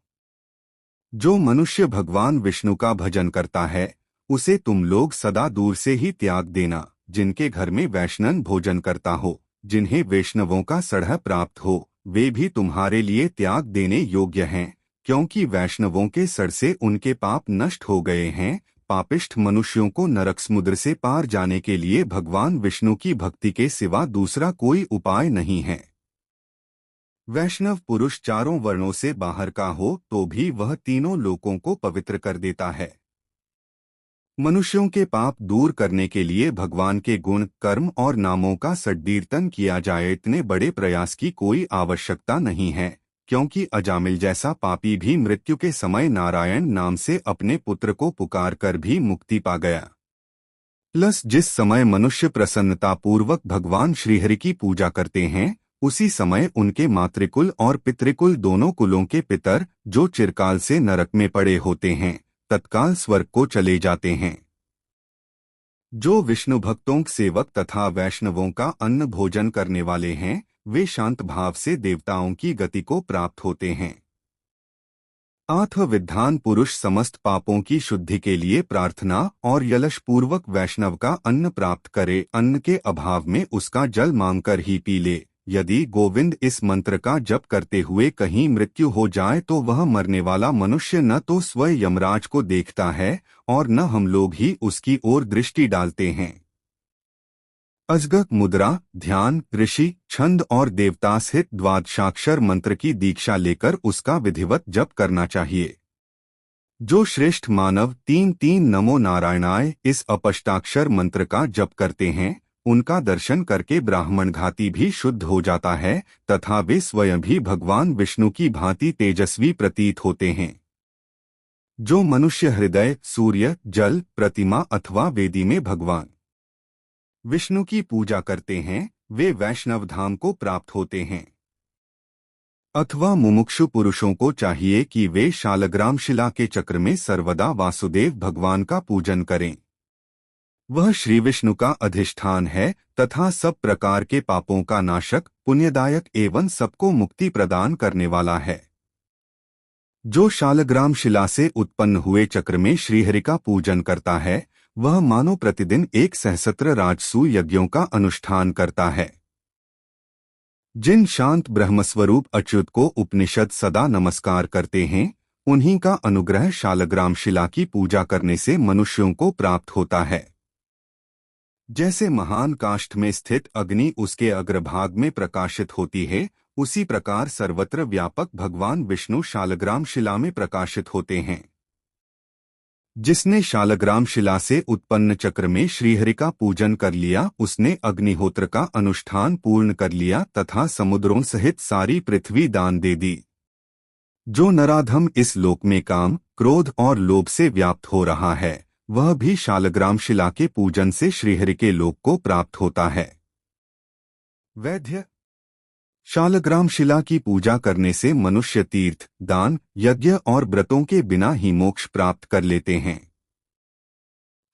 जो मनुष्य भगवान विष्णु का भजन करता है, उसे तुम लोग सदा दूर से ही त्याग देना। जिनके घर में वैष्णव भोजन करता हो, जिन्हें वैष्णवों का सड़ह प्राप्त हो, वे भी तुम्हारे लिए त्याग देने योग्य हैं, क्योंकि वैष्णवों के सड़ से उनके पाप नष्ट हो गए हैं। पापिष्ठ मनुष्यों को नरक समुद्र से पार जाने के लिए भगवान विष्णु की भक्ति के सिवा दूसरा कोई उपाय नहीं है। वैष्णव पुरुष चारों वर्णों से बाहर का हो तो भी वह तीनों लोकों को पवित्र कर देता है। मनुष्यों के पाप दूर करने के लिए भगवान के गुण, कर्म और नामों का संकीर्तन किया जाए, इतने बड़े प्रयास की कोई आवश्यकता नहीं है, क्योंकि अजामिल जैसा पापी भी मृत्यु के समय नारायण नाम से अपने पुत्र को पुकार कर भी मुक्ति पा गया। जिस समय मनुष्य प्रसन्नतापूर्वक भगवान श्रीहरि की पूजा करते हैं, उसी समय उनके मातृकुल और पितृकुल दोनों कुलों के पितर, जो चिरकाल से नरक में पड़े होते हैं, तत्काल स्वर्ग को चले जाते हैं। जो विष्णु भक्तों सेवक तथा वैष्णवों का अन्न भोजन करने वाले हैं, वे शांत भाव से देवताओं की गति को प्राप्त होते हैं। आठ विद्वान पुरुष समस्त पापों की शुद्धि के लिए प्रार्थना और यलश पूर्वक वैष्णव का अन्न प्राप्त करे, अन्न के अभाव में उसका जल मांगकर ही पी ले। यदि गोविंद इस मंत्र का जप करते हुए कहीं मृत्यु हो जाए तो वह मरने वाला मनुष्य न तो स्वयं यमराज को देखता है और न हम लोग ही उसकी ओर दृष्टि डालते हैं। अजगक मुद्रा, ध्यान, ऋषि, छंद और देवता सहित द्वादशाक्षर मंत्र की दीक्षा लेकर उसका विधिवत जप करना चाहिए। जो श्रेष्ठ मानव 3-3 नमो नारायणाय इस अपष्टाक्षर मंत्र का जप करते हैं, उनका दर्शन करके ब्राह्मण घाती भी शुद्ध हो जाता है तथा वे स्वयं भी भगवान विष्णु की भांति तेजस्वी प्रतीत होते हैं। जो मनुष्य हृदय, सूर्य, जल, प्रतिमा अथवा वेदी में भगवान विष्णु की पूजा करते हैं, वे वैष्णव धाम को प्राप्त होते हैं। अथवा मुमुक्षु पुरुषों को चाहिए कि वे शालग्राम शिला के चक्र में सर्वदा वासुदेव भगवान का पूजन करें। वह श्री विष्णु का अधिष्ठान है तथा सब प्रकार के पापों का नाशक, पुण्यदायक एवं सबको मुक्ति प्रदान करने वाला है। जो शालग्राम शिला से उत्पन्न हुए चक्र में श्रीहरि का पूजन करता है, वह मानो प्रतिदिन 1 सहस्त्र राजसू यज्ञों का अनुष्ठान करता है। जिन शांत ब्रह्मस्वरूप अच्युत को उपनिषद सदा नमस्कार करते हैं, उन्हीं का अनुग्रह शालग्राम शिला की पूजा करने से मनुष्यों को प्राप्त होता है। जैसे महान काष्ठ में स्थित अग्नि उसके अग्रभाग में प्रकाशित होती है, उसी प्रकार सर्वत्र व्यापक भगवान विष्णु शालग्राम शिला में प्रकाशित होते हैं। जिसने शालग्राम शिला से उत्पन्न चक्र में श्रीहरि का पूजन कर लिया, उसने अग्निहोत्र का अनुष्ठान पूर्ण कर लिया तथा समुद्रों सहित सारी पृथ्वी दान दे दी। जो नराधम इस लोक में काम, क्रोध और लोभ से व्याप्त हो रहा है, वह भी शालग्राम शिला के पूजन से श्रीहरि के लोक को प्राप्त होता है। वैद्य शालग्राम शिला की पूजा करने से मनुष्य तीर्थ, दान, यज्ञ और व्रतों के बिना ही मोक्ष प्राप्त कर लेते हैं।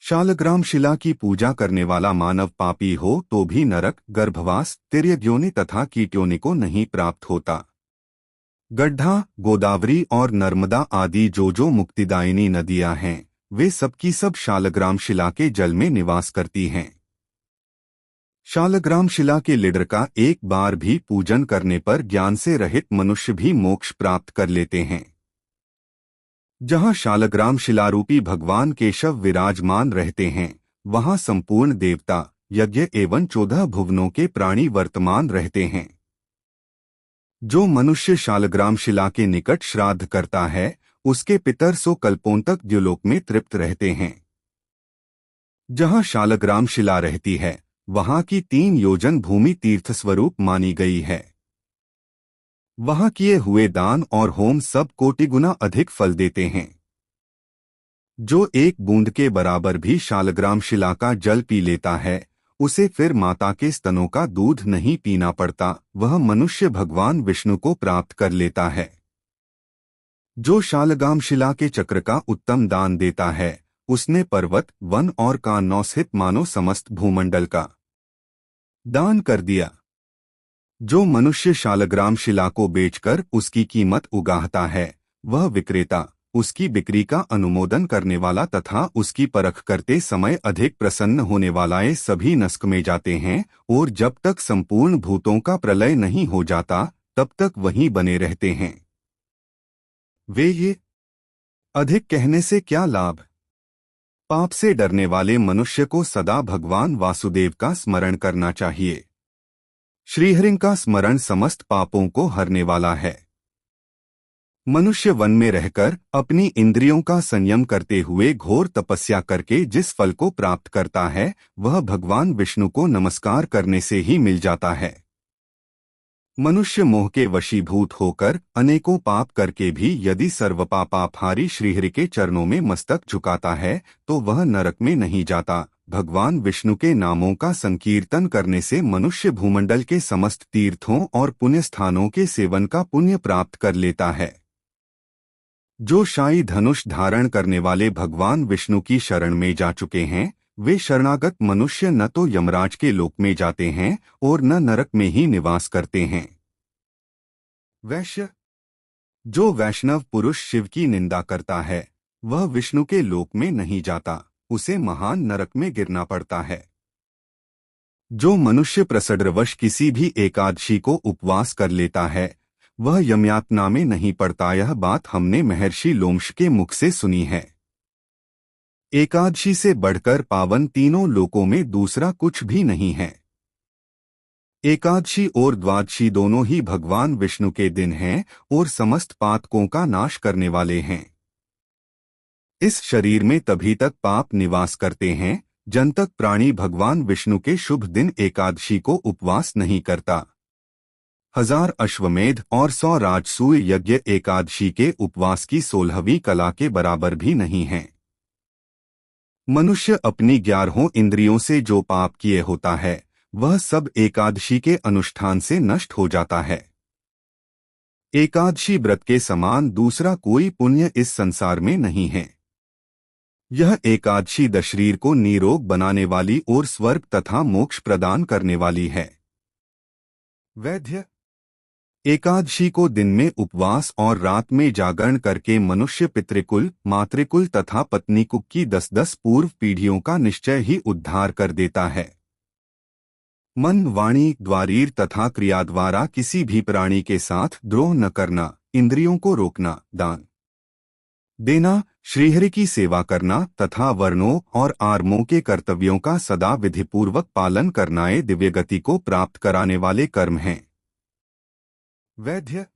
शालग्राम शिला की पूजा करने वाला मानव पापी हो तो भी नरक, गर्भवास, तिर्यग्योनि तथा कीटयोनि को नहीं प्राप्त होता। गड्ढा, गोदावरी और नर्मदा आदि जो मुक्तिदायिनी नदियां हैं, वे सबकी सब शालग्राम शिला के जल में निवास करती हैं। शालग्राम शिला के लिडर का एक बार भी पूजन करने पर ज्ञान से रहित मनुष्य भी मोक्ष प्राप्त कर लेते हैं। जहाँ शालग्राम शिलारूपी भगवान केशव विराजमान रहते हैं, वहाँ संपूर्ण देवता, यज्ञ एवं 14 भुवनों के प्राणी वर्तमान रहते हैं। जो मनुष्य शालग्राम शिला के निकट श्राद्ध करता है, उसके पितर 100 कल्पों तक द्युलोक में तृप्त रहते हैं। जहाँ शालग्राम शिला रहती है, वहाँ की 3 योजन भूमि तीर्थ स्वरूप मानी गई है। वहाँ किए हुए दान और होम सब कोटि गुना अधिक फल देते हैं। जो 1 बूंद के बराबर भी शालग्राम शिला का जल पी लेता है, उसे फिर माता के स्तनों का दूध नहीं पीना पड़ता, वह मनुष्य भगवान विष्णु को प्राप्त कर लेता है। जो शालग्राम शिला के चक्र का उत्तम दान देता है, उसने पर्वत, वन और काननों सहित मानो समस्त भूमंडल का दान कर दिया। जो मनुष्य शालग्राम शिला को बेचकर उसकी कीमत उगाहता है, वह विक्रेता, उसकी बिक्री का अनुमोदन करने वाला तथा उसकी परख करते समय अधिक प्रसन्न होने वाला, ये सभी नस्क में जाते हैं और जब तक संपूर्ण भूतों का प्रलय नहीं हो जाता, तब तक वहीं बने रहते हैं। वे ये अधिक कहने से क्या लाभ। पाप से डरने वाले मनुष्य को सदा भगवान वासुदेव का स्मरण करना चाहिए। श्रीहरि का स्मरण समस्त पापों को हरने वाला है। मनुष्य वन में रहकर अपनी इंद्रियों का संयम करते हुए घोर तपस्या करके जिस फल को प्राप्त करता है, वह भगवान विष्णु को नमस्कार करने से ही मिल जाता है। मनुष्य मोह के वशीभूत होकर अनेकों पाप करके भी यदि सर्वपापापहारी श्रीहरि के चरणों में मस्तक झुकाता है, तो वह नरक में नहीं जाता। भगवान विष्णु के नामों का संकीर्तन करने से मनुष्य भूमंडल के समस्त तीर्थों और पुण्य स्थानों के सेवन का पुण्य प्राप्त कर लेता है। जो शाही धनुष धारण करने वाले भगवान विष्णु की शरण में जा चुके हैं, वे शरणागत मनुष्य न तो यमराज के लोक में जाते हैं और न नरक में ही निवास करते हैं। वैश्य, जो वैष्णव पुरुष शिव की निंदा करता है वह विष्णु के लोक में नहीं जाता, उसे महान नरक में गिरना पड़ता है। जो मनुष्य प्रसड्रवश किसी भी एकादशी को उपवास कर लेता है वह यमयातना में नहीं पड़ता। यह बात हमने महर्षि लोमश के मुख से सुनी है। एकादशी से बढ़कर पावन तीनों लोकों में दूसरा कुछ भी नहीं है। एकादशी और द्वादशी दोनों ही भगवान विष्णु के दिन हैं और समस्त पातकों का नाश करने वाले हैं। इस शरीर में तभी तक पाप निवास करते हैं जब तक प्राणी भगवान विष्णु के शुभ दिन एकादशी को उपवास नहीं करता। 1000 अश्वमेध और 100 राजसूय यज्ञ एकादशी के उपवास की 16वीं कला के बराबर भी नहीं है। मनुष्य अपनी 11 इंद्रियों से जो पाप किए होता है वह सब एकादशी के अनुष्ठान से नष्ट हो जाता है। एकादशी व्रत के समान दूसरा कोई पुण्य इस संसार में नहीं है। यह एकादशी शरीर को निरोग बनाने वाली और स्वर्ग तथा मोक्ष प्रदान करने वाली है। वैद्य, एकादशी को दिन में उपवास और रात में जागरण करके मनुष्य पितृकुल, मातृकुल तथा पत्नीकुल की 10-10 पूर्व पीढ़ियों का निश्चय ही उद्धार कर देता है। मन, वाणी, द्वारीर तथा क्रिया द्वारा किसी भी प्राणी के साथ द्रोह न करना, इंद्रियों को रोकना, दान देना, श्रीहरि की सेवा करना तथा वर्णों और आर्मों के कर्तव्यों का सदा विधिपूर्वक पालन करना ये दिव्य गति को प्राप्त कराने वाले कर्म हैं। वैद्य,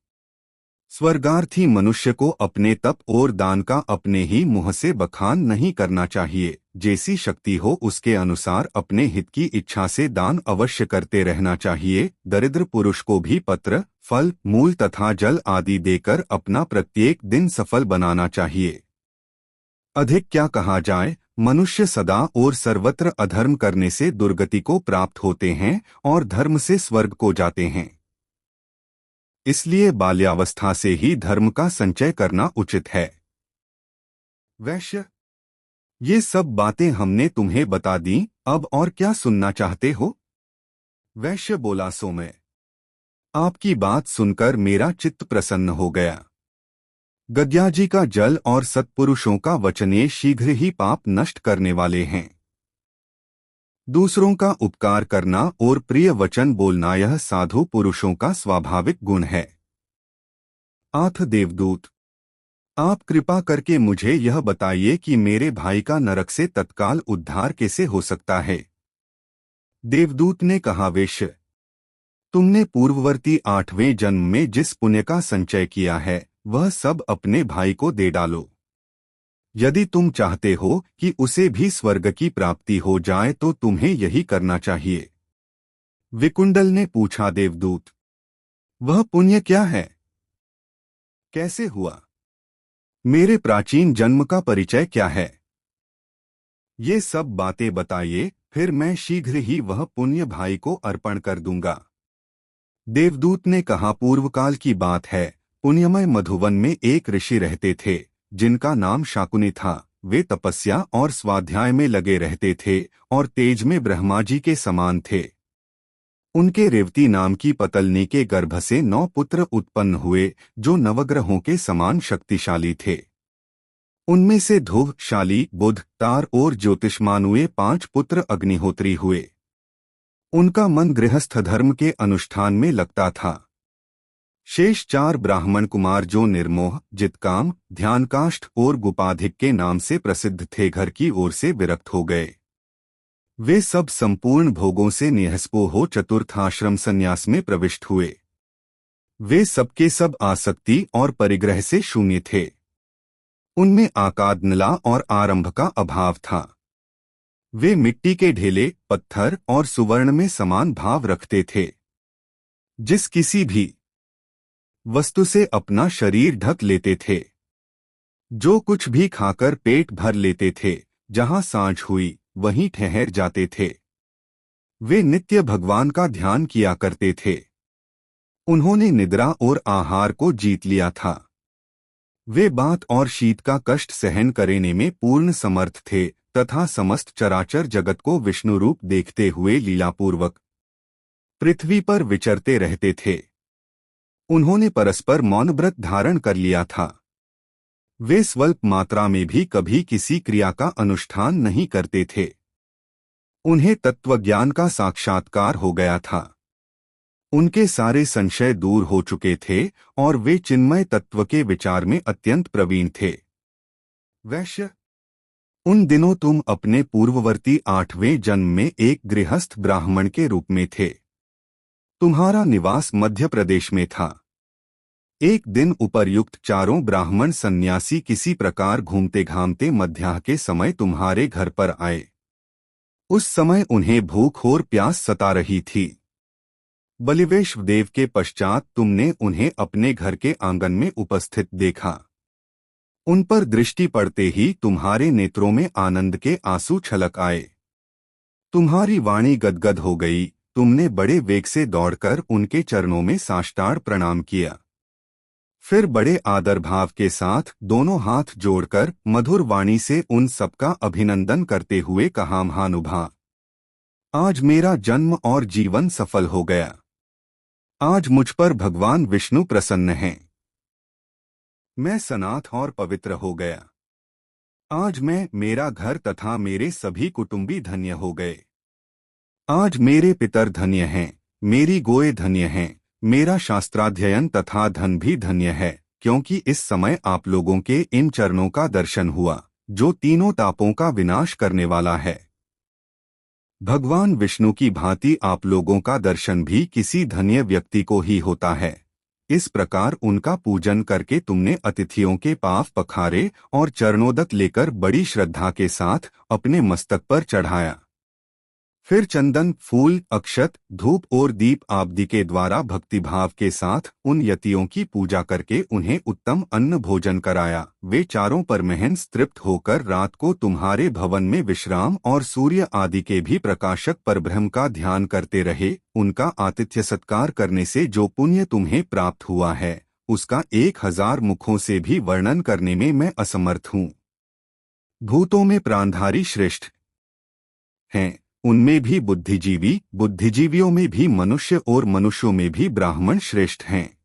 स्वर्गार्थी मनुष्य को अपने तप और दान का अपने ही मुंह से बखान नहीं करना चाहिए। जैसी शक्ति हो उसके अनुसार अपने हित की इच्छा से दान अवश्य करते रहना चाहिए। दरिद्र पुरुष को भी पत्र, फल, मूल तथा जल आदि देकर अपना प्रत्येक दिन सफल बनाना चाहिए। अधिक क्या कहा जाए, मनुष्य सदा और सर्वत्र अधर्म करने से दुर्गति को प्राप्त होते हैं और धर्म से स्वर्ग को जाते हैं। इसलिए बाल्यावस्था से ही धर्म का संचय करना उचित है। वैश्य, ये सब बातें हमने तुम्हें बता दी, अब और क्या सुनना चाहते हो? वैश्य बोला, सो मैं आपकी बात सुनकर मेरा चित्त प्रसन्न हो गया। गद्याजी का जल और सत्पुरुषों का वचन ये शीघ्र ही पाप नष्ट करने वाले हैं। दूसरों का उपकार करना और प्रिय वचन बोलना यह साधु पुरुषों का स्वाभाविक गुण है। आथ देवदूत, आप कृपा करके मुझे यह बताइए कि मेरे भाई का नरक से तत्काल उद्धार कैसे हो सकता है? देवदूत ने कहा, वैश्य, तुमने पूर्ववर्ती 8वें जन्म में जिस पुण्य का संचय किया है वह सब अपने भाई को दे डालो। यदि तुम चाहते हो कि उसे भी स्वर्ग की प्राप्ति हो जाए तो तुम्हें यही करना चाहिए। विकुंडल ने पूछा, देवदूत, वह पुण्य क्या है? कैसे हुआ? मेरे प्राचीन जन्म का परिचय क्या है? ये सब बातें बताइए, फिर मैं शीघ्र ही वह पुण्य भाई को अर्पण कर दूंगा। देवदूत ने कहा, पूर्वकाल की बात है। पुण्यमय मधुवन में एक ऋषि रहते थे जिनका नाम शाकुनी था। वे तपस्या और स्वाध्याय में लगे रहते थे और तेज में ब्रह्मा जी के समान थे। उनके रेवती नाम की पतलनी के गर्भ से 9 पुत्र उत्पन्न हुए जो नवग्रहों के समान शक्तिशाली थे। उनमें से ध्रुव, शाली, बुध, तार और ज्योतिष्मान हुए 5 पुत्र अग्निहोत्री हुए। उनका मन गृहस्थ धर्म के अनुष्ठान में लगता था। शेष 4 ब्राह्मण कुमार जो निर्मोह, जितकाम, ध्यानकाष्ठ और गुपाधिक के नाम से प्रसिद्ध थे घर की ओर से विरक्त हो गए। वे सब संपूर्ण भोगों से निहस्पो हो चतुर्थाश्रम संन्यास में प्रविष्ट हुए। वे सबके सब आसक्ति और परिग्रह से शून्य थे। उनमें आकादनला और आरंभ का अभाव था। वे मिट्टी के ढेले, पत्थर और सुवर्ण में समान भाव रखते थे। जिस किसी भी वस्तु से अपना शरीर ढक लेते थे। जो कुछ भी खाकर पेट भर लेते थे, जहां सांझ हुई वहीं ठहर जाते थे। वे नित्य भगवान का ध्यान किया करते थे। उन्होंने निद्रा और आहार को जीत लिया था। वे बात और शीत का कष्ट सहन करने में पूर्ण समर्थ थे तथा समस्त चराचर जगत को विष्णु रूप देखते हुए लीलापूर्वक पृथ्वी पर विचरते रहते थे। उन्होंने परस्पर मौन व्रत धारण कर लिया था। वे स्वल्प मात्रा में भी कभी किसी क्रिया का अनुष्ठान नहीं करते थे। उन्हें तत्वज्ञान का साक्षात्कार हो गया था। उनके सारे संशय दूर हो चुके थे और वे चिन्मय तत्व के विचार में अत्यंत प्रवीण थे। वैश्य, उन दिनों तुम अपने पूर्ववर्ती 8वें जन्म में एक गृहस्थ ब्राह्मण के रूप में थे। तुम्हारा निवास मध्य प्रदेश में था। एक दिन उपर्युक्त चारों ब्राह्मण सन्यासी किसी प्रकार घूमते घामते मध्याह्न के समय तुम्हारे घर पर आए। उस समय उन्हें भूख और प्यास सता रही थी। बलिवेश्वदेव के पश्चात तुमने उन्हें अपने घर के आंगन में उपस्थित देखा। उन पर दृष्टि पड़ते ही तुम्हारे नेत्रों में आनंद के आंसू छलक आए। तुम्हारी वाणी गदगद हो गई। तुमने बड़े वेग से दौड़कर उनके चरणों में साष्टांग प्रणाम किया। फिर बड़े आदर भाव के साथ दोनों हाथ जोड़कर मधुर वाणी से उन सबका अभिनंदन करते हुए कहा, महानुभाव, आज मेरा जन्म और जीवन सफल हो गया। आज मुझ पर भगवान विष्णु प्रसन्न हैं। मैं सनाथ और पवित्र हो गया। आज मैं, मेरा घर तथा मेरे सभी कुटुंबी धन्य हो गए। आज मेरे पितर धन्य हैं, मेरी गोए धन्य हैं, मेरा शास्त्राध्ययन तथा धन भी धन्य है, क्योंकि इस समय आप लोगों के इन चरणों का दर्शन हुआ, जो तीनों तापों का विनाश करने वाला है। भगवान विष्णु की भांति आप लोगों का दर्शन भी किसी धन्य व्यक्ति को ही होता है। इस प्रकार उनका पूजन करके तुमने अतिथियों के पाव पखारे और चरणोदक लेकर बड़ी श्रद्धा के साथ अपने मस्तक पर चढ़ाया। फिर चंदन, फूल, अक्षत, धूप और दीप आदि के द्वारा भक्तिभाव के साथ उन यतियों की पूजा करके उन्हें उत्तम अन्न भोजन कराया। वे चारों परमहंस तृप्त होकर रात को तुम्हारे भवन में विश्राम और सूर्य आदि के भी प्रकाशक परब्रह्म का ध्यान करते रहे। उनका आतिथ्य सत्कार करने से जो पुण्य तुम्हें प्राप्त हुआ है, उसका 1000 मुखों से भी वर्णन करने में मैं असमर्थ हूँ। भूतों में प्राणधारी श्रेष्ठ हैं, उनमें भी बुद्धिजीवी, बुद्धिजीवियों में भी मनुष्य और मनुष्यों में भी ब्राह्मण श्रेष्ठ हैं।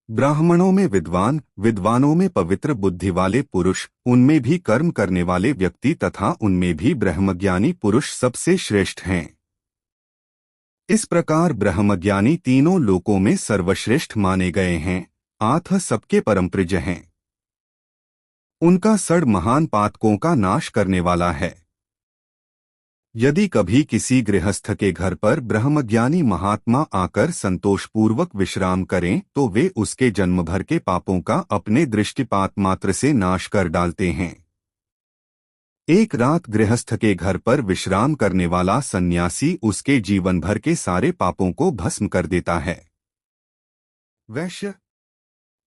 ब्राह्मणों में विद्वान, विद्वानों में पवित्र बुद्धि वाले पुरुष, उनमें भी कर्म करने वाले व्यक्ति तथा उनमें भी ब्रह्मज्ञानी पुरुष सबसे श्रेष्ठ हैं। इस प्रकार ब्रह्मज्ञानी तीनों लोकों में सर्वश्रेष्ठ माने गए हैं। आथ सबके परमप्रिय हैं। उनका सड़ महान पातकों का नाश करने वाला है। यदि कभी किसी गृहस्थ के घर पर ब्रह्मज्ञानी महात्मा आकर संतोषपूर्वक विश्राम करें तो वे उसके जन्म भर के पापों का अपने दृष्टिपात मात्र से नाश कर डालते हैं। एक रात गृहस्थ के घर पर विश्राम करने वाला सन्यासी उसके जीवन भर के सारे पापों को भस्म कर देता है। वैश्य,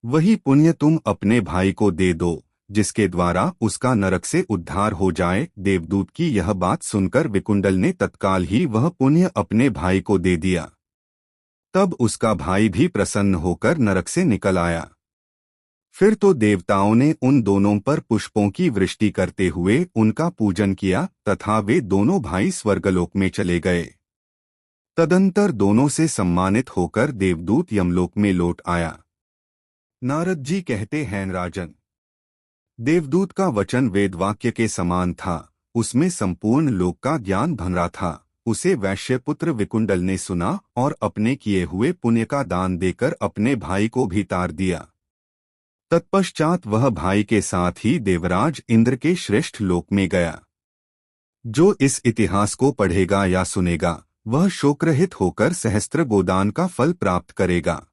वही पुण्य तुम अपने भाई को दे दो, जिसके द्वारा उसका नरक से उद्धार हो जाए। देवदूत की यह बात सुनकर विकुंडल ने तत्काल ही वह पुण्य अपने भाई को दे दिया। तब उसका भाई भी प्रसन्न होकर नरक से निकल आया। फिर तो देवताओं ने उन दोनों पर पुष्पों की वृष्टि करते हुए उनका पूजन किया तथा वे दोनों भाई स्वर्गलोक में चले गए। तदंतर दोनों से सम्मानित होकर देवदूत यमलोक में लौट आया। नारद जी कहते हैं, राजन, देवदूत का वचन वेदवाक्य के समान था। उसमें संपूर्ण लोक का ज्ञान भरा था। उसे वैश्यपुत्र विकुंडल ने सुना और अपने किए हुए पुण्य का दान देकर अपने भाई को भी तार दिया। तत्पश्चात वह भाई के साथ ही देवराज इंद्र के श्रेष्ठ लोक में गया। जो इस इतिहास को पढ़ेगा या सुनेगा, वह शोकरहित होकर सहस्त्र गोदान का फल प्राप्त करेगा।